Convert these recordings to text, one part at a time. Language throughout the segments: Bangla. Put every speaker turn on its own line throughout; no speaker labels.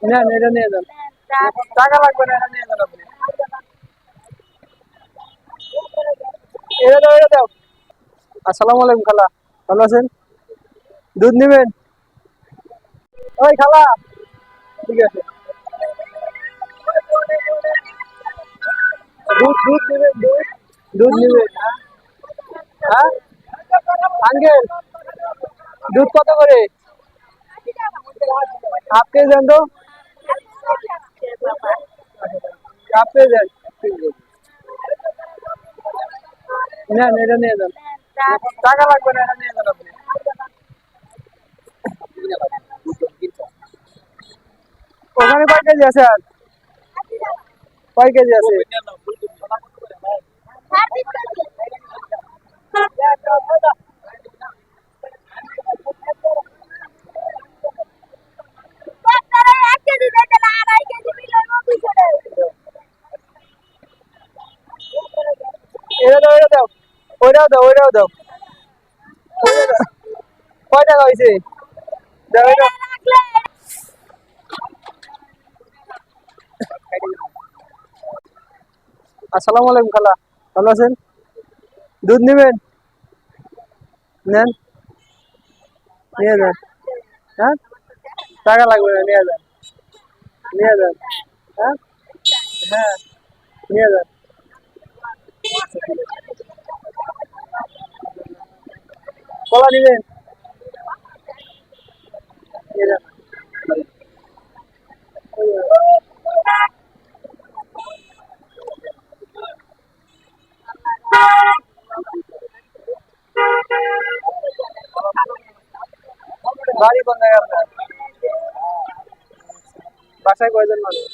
নেন এটা নিয়ে যান, টাকা লাগবে না, এটা নিয়ে যান আপনি। এটা দাও, এটা দাও। আসসালামু আলাইকুম খালা, ভালো আছেন? দুধ নেবেন? ওই খালা, ঠিক আছে। দুধ দুধ নেবেন? দুধ দুধ নেবেন? হ্যাঁ আঙ্কেল, দুধ কত করে? হাফ কেজি দেন তো, হাফ কেজি দেন। নেন এটা নিয়ে যান, টাকা লাগবে না, এটা নিয়ে যান আপনি। ওখানে কয় কেজি আছে? আর কয় কেজি আছে? এটা দাও, এটা দাও, ওইটাও দাও, ওইটাও দাও, ওইটাও দাও। কয় টাকা হয়েছে? দাও এটা। আসসালামু আলাইকুম খালা, ভালো আছেন? দুধ নেবেন? নেন, নিয়ে যান। হ্যাঁ, টাকা লাগবে না, নিয়ে যান, নিয়ে যান। হ্যাঁ হ্যাঁ, নিয়ে যান। কলা নেবেন? নিয়ে যান। বাড়ি কোন জায়গায় আপনার? বাসায় কয়জন মানুষ?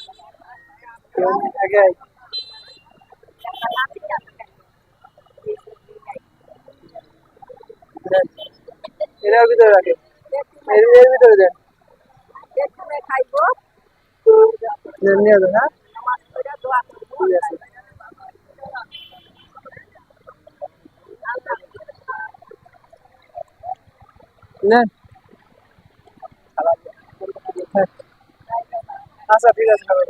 একাই? দেন, এটার ভিতরে রাখে, এর ভিতরে দেন। দেন, নিয়ে যান। হ্যাঁ, ঠিক আছে। নেন। হ্যাঁ, আচ্ছা ঠিক আছে খাবার।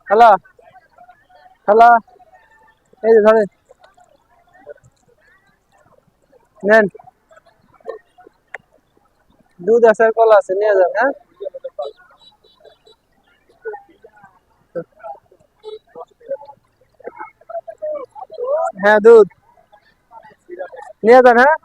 হ্যালো হ্যালো, এই যে ধরেন, নেন। দুধ আছে আর কলা আছে, নিয়ে যান। হ্যাঁ হ্যাঁ, দুধ নিয়ে যান। হ্যাঁ।